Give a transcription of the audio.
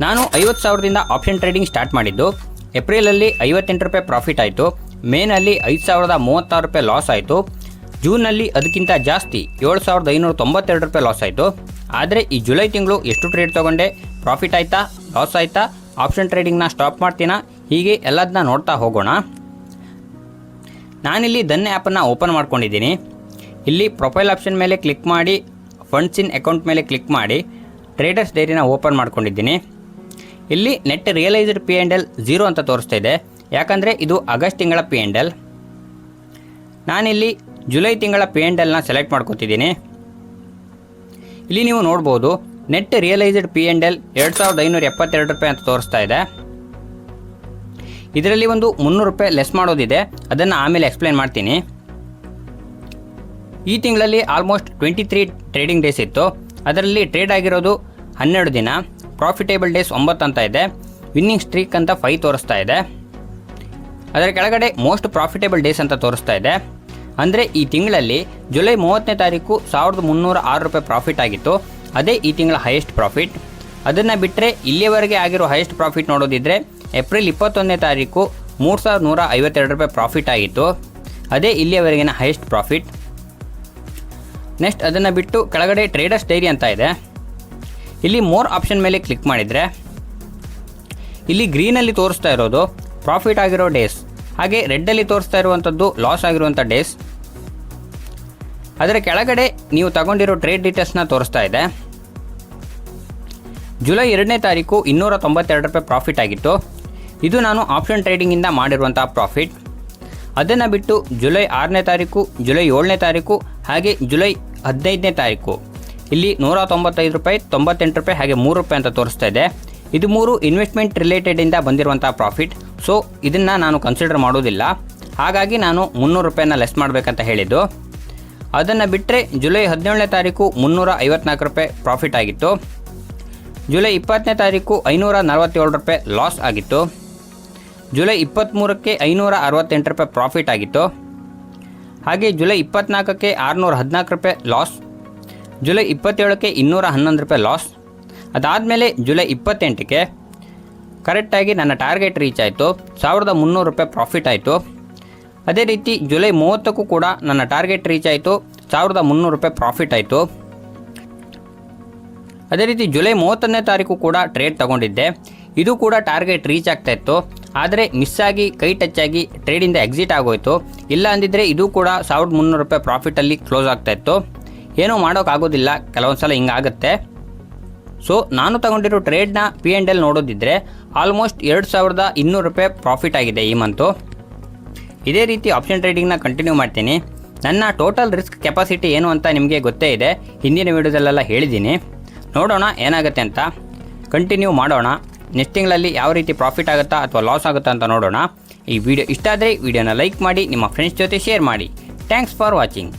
ನಾನು 50,000ದಿಂದ option trading start ಮಾಡಿದ್ದು. ಏಪ್ರಿಲಲ್ಲಿ 58 ರೂಪಾಯಿ ಪ್ರಾಫಿಟ್ ಆಯಿತು. ಮೇನಲ್ಲಿ 5,036 ರೂಪಾಯಿ ಲಾಸ್ ಆಯಿತು. ಜೂನಲ್ಲಿ ಅದಕ್ಕಿಂತ ಜಾಸ್ತಿ 7,592 ರೂಪಾಯಿ ಲಾಸ್ ಆಯಿತು. ಆದರೆ ಈ ಜುಲೈ ತಿಂಗಳು ಎಷ್ಟು ಟ್ರೇಡ್ ತೊಗೊಂಡೆ, ಪ್ರಾಫಿಟ್ ಆಯಿತಾ, ಲಾಸ್ ಆಯಿತಾ, ಆಪ್ಷನ್ ಟ್ರೇಡಿಂಗ್ನ ಸ್ಟಾಪ್ ಮಾಡ್ತೀನಾ, ಹೀಗೆ ಎಲ್ಲದನ್ನ ನೋಡ್ತಾ ಹೋಗೋಣ. ನಾನಿಲ್ಲಿ ದನ್ ಆ್ಯಪನ್ನು ಓಪನ್ ಮಾಡ್ಕೊಂಡಿದ್ದೀನಿ. ಇಲ್ಲಿ ಪ್ರೊಫೈಲ್ ಆಪ್ಷನ್ ಮೇಲೆ ಕ್ಲಿಕ್ ಮಾಡಿ ಫಂಡ್ಸ್ ಇನ್ ಅಕೌಂಟ್ ಮೇಲೆ ಕ್ಲಿಕ್ ಮಾಡಿ ಟ್ರೇಡರ್ಸ್ ಡೈರಿನ ಓಪನ್ ಮಾಡ್ಕೊಂಡಿದ್ದೀನಿ. ಇಲ್ಲಿ ನೆಟ್ ರಿಯಲೈಸ್ಡ್ P&L 0 ಅಂತ ತೋರಿಸ್ತಾ ಇದೆ. ಯಾಕಂದರೆ ಇದು ಆಗಸ್ಟ್ ತಿಂಗಳ P&L. ನಾನಿಲ್ಲಿ ಜುಲೈ ತಿಂಗಳ P&Lನ ಸೆಲೆಕ್ಟ್ ಮಾಡ್ಕೊತಿದ್ದೀನಿ. ಇಲ್ಲಿ ನೀವು ನೋಡ್ಬೋದು ನೆಟ್ ರಿಯಲೈಸ್ಡ್ P&L 2,572 ರೂಪಾಯಿ ಅಂತ ತೋರಿಸ್ತಾ ಇದೆ. ಇದರಲ್ಲಿ ಒಂದು 300 ರೂಪಾಯಿ ಲೆಸ್ ಮಾಡೋದಿದೆ, ಅದನ್ನು ಆಮೇಲೆ ಎಕ್ಸ್ಪ್ಲೇನ್ ಮಾಡ್ತೀನಿ. ಈ ತಿಂಗಳಲ್ಲಿ ಆಲ್ಮೋಸ್ಟ್ 23 ಟ್ರೇಡಿಂಗ್ ಡೇಸ್ ಇತ್ತು. ಅದರಲ್ಲಿ ಟ್ರೇಡ್ ಆಗಿರೋದು 12 ದಿನ. ಪ್ರಾಫಿಟೇಬಲ್ ಡೇಸ್ 9 ಅಂತ ಇದೆ. ವಿನ್ನಿಂಗ್ ಸ್ಟ್ರೀಕ್ ಅಂತ 5 ತೋರಿಸ್ತಾ ಇದೆ. ಅದರ ಕೆಳಗಡೆ ಮೋಸ್ಟ್ ಪ್ರಾಫಿಟೇಬಲ್ ಡೇಸ್ ಅಂತ ತೋರಿಸ್ತಾ ಇದೆ. ಅಂದರೆ ಈ ತಿಂಗಳಲ್ಲಿ ಜುಲೈ 30ನೇ ತಾರೀಕು 1,306 ರೂಪಾಯಿ ಪ್ರಾಫಿಟ್ ಆಗಿತ್ತು. ಅದೇ ಈ ತಿಂಗಳ ಹೈಯೆಸ್ಟ್ ಪ್ರಾಫಿಟ್. ಅದನ್ನು ಬಿಟ್ಟರೆ ಇಲ್ಲಿಯವರೆಗೆ ಆಗಿರೋ ಹೈಯೆಸ್ಟ್ ಪ್ರಾಫಿಟ್ ನೋಡೋದಿದ್ರೆ ಏಪ್ರಿಲ್ 21ನೇ ತಾರೀಕು 3,152 ರೂಪಾಯಿ ಪ್ರಾಫಿಟ್ ಆಗಿತ್ತು. ಅದೇ ಇಲ್ಲಿಯವರೆಗಿನ ಹೈಯೆಸ್ಟ್ ಪ್ರಾಫಿಟ್. ನೆಕ್ಸ್ಟ್ ಅದನ್ನು ಬಿಟ್ಟು ಕೆಳಗಡೆ ಟ್ರೇಡರ್ಸ್ ಡೈರಿ ಅಂತ ಇದೆ. ಇಲ್ಲಿ ಮೋರ್ ಆಪ್ಷನ್ ಮೇಲೆ ಕ್ಲಿಕ್ ಮಾಡಿದರೆ ಇಲ್ಲಿ ಗ್ರೀನಲ್ಲಿ ತೋರಿಸ್ತಾ ಇರೋದು ಪ್ರಾಫಿಟ್ ಆಗಿರೋ ಡೇಸ್, ಹಾಗೆ ರೆಡ್ಡಲ್ಲಿ ತೋರಿಸ್ತಾ ಇರುವಂಥದ್ದು ಲಾಸ್ ಆಗಿರುವಂಥ ಡೇಸ್. ಅದರ ಕೆಳಗಡೆ ನೀವು ತಗೊಂಡಿರೋ ಟ್ರೇಡ್ ಡೀಟೇಲ್ಸ್ನ ತೋರಿಸ್ತಾ ಇದೆ. ಜುಲೈ 2ನೇ ತಾರೀಕು 292 ರೂಪಾಯಿ ಪ್ರಾಫಿಟ್ ಆಗಿತ್ತು. ಇದು ನಾನು ಆಪ್ಷನ್ ಟ್ರೇಡಿಂಗಿಂದ ಮಾಡಿರುವಂಥ ಪ್ರಾಫಿಟ್. ಅದನ್ನು ಬಿಟ್ಟು ಜುಲೈ 6ನೇ ತಾರೀಕು, ಜುಲೈ 7ನೇ ತಾರೀಕು ಹಾಗೆ ಜುಲೈ 15ನೇ ತಾರೀಕು ಇಲ್ಲಿ 195 ರೂಪಾಯಿ, 98 ರೂಪಾಯಿ ಹಾಗೆ 3 ರೂಪಾಯಿ ಅಂತ ತೋರಿಸ್ತಾ ಇದೆ. ಇದು 3 ಇನ್ವೆಸ್ಟ್ಮೆಂಟ್ ರಿಲೇಟೆಡಿಂದ ಬಂದಿರುವಂಥ ಪ್ರಾಫಿಟ್. ಸೊ ಇದನ್ನು ನಾನು ಕನ್ಸಿಡರ್ ಮಾಡೋದಿಲ್ಲ. ಹಾಗಾಗಿ ನಾನು 300 ರೂಪಾಯಿನ ಲೆಸ್ ಮಾಡಬೇಕಂತ ಹೇಳಿದ್ದು. ಅದನ್ನು ಬಿಟ್ಟರೆ ಜುಲೈ 17ನೇ ತಾರೀಕು 354 ರೂಪಾಯಿ ಪ್ರಾಫಿಟ್ ಆಗಿತ್ತು. ಜುಲೈ 20ನೇ ತಾರೀಕು 547 ರೂಪಾಯಿ ಲಾಸ್ ಆಗಿತ್ತು. ಜುಲೈ 23ಕ್ಕೆ 568 ರೂಪಾಯಿ ಪ್ರಾಫಿಟ್ ಆಗಿತ್ತು. ಹಾಗೆ ಜುಲೈ 24ಕ್ಕೆ 614 ರೂಪಾಯಿ ಲಾಸ್. ಜುಲೈ 27ಕ್ಕೆ 211 ರೂಪಾಯಿ ಲಾಸ್. ಅದಾದಮೇಲೆ ಜುಲೈ 28ಕ್ಕೆ ಕರೆಕ್ಟಾಗಿ ನನ್ನ ಟಾರ್ಗೆಟ್ ರೀಚ್ ಆಯಿತು, 1,300 ರೂಪಾಯಿ ಪ್ರಾಫಿಟ್ ಆಯಿತು. ಅದೇ ರೀತಿ ಜುಲೈ 30ಕ್ಕೂ ಕೂಡ ನನ್ನ ಟಾರ್ಗೆಟ್ ರೀಚ್ ಆಯಿತು, 1,300 ರೂಪಾಯಿ ಪ್ರಾಫಿಟ್ ಆಯಿತು. ಅದೇ ರೀತಿ ಜುಲೈ 30ನೇ ತಾರೀಕು ಕೂಡ ಟ್ರೇಡ್ ತಗೊಂಡಿದ್ದೆ. ಇದು ಕೂಡ ಟಾರ್ಗೆಟ್ ರೀಚ್ ಆಗ್ತಾ ಇತ್ತು. ಆದರೆ ಮಿಸ್ಸಾಗಿ ಕೈ ಟಚ್ ಆಗಿ ಟ್ರೇಡಿಂದ ಎಕ್ಸಿಟ್ ಆಗೋಯಿತು. ಇಲ್ಲ ಅಂದಿದ್ರೆ ಇದು ಕೂಡ 1,300 ರೂಪಾಯಿ ಪ್ರಾಫಿಟಲ್ಲಿ ಕ್ಲೋಸ್ ಆಗ್ತಾಯಿತ್ತು. ಏನೂ ಮಾಡೋಕ್ಕಾಗೋದಿಲ್ಲ, ಕೆಲವೊಂದು ಸಲ ಹಿಂಗಾಗುತ್ತೆ. ಸೊ ನಾನು ತಗೊಂಡಿರೋ ಟ್ರೇಡ್ನ P&L ನೋಡೋದಿದ್ದರೆ ಆಲ್ಮೋಸ್ಟ್ 2,200 ರೂಪಾಯಿ ಪ್ರಾಫಿಟ್ ಆಗಿದೆ ಈ ಮಂತು. ಇದೇ ರೀತಿ ಆಪ್ಷನ್ ಟ್ರೇಡಿಂಗ್ನ ಕಂಟಿನ್ಯೂ ಮಾಡ್ತೀನಿ. ನನ್ನ ಟೋಟಲ್ ರಿಸ್ಕ್ ಕೆಪಾಸಿಟಿ ಏನು ಅಂತ ನಿಮಗೆ ಗೊತ್ತೇ ಇದೆ, ಹಿಂದಿನ ವೀಡಿಯೋದಲ್ಲೆಲ್ಲ ಹೇಳಿದ್ದೀನಿ. ನೋಡೋಣ ಏನಾಗುತ್ತೆ ಅಂತ. ಕಂಟಿನ್ಯೂ ಮಾಡೋಣ. ನೆಕ್ಸ್ಟ್ ತಿಂಗಳಲ್ಲಿ ಯಾವ ರೀತಿ ಪ್ರಾಫಿಟ್ ಆಗುತ್ತಾ ಅಥವಾ ಲಾಸ್ ಆಗುತ್ತಾ ಅಂತ ನೋಡೋಣ. ಈ ವಿಡಿಯೋ ಇಷ್ಟ ಆದರೆ ವಿಡಿಯೋನ ಲೈಕ್ ಮಾಡಿ, ನಿಮ್ಮ ಫ್ರೆಂಡ್ಸ್ ಜೊತೆ ಶೇರ್ ಮಾಡಿ. Thanks for watching.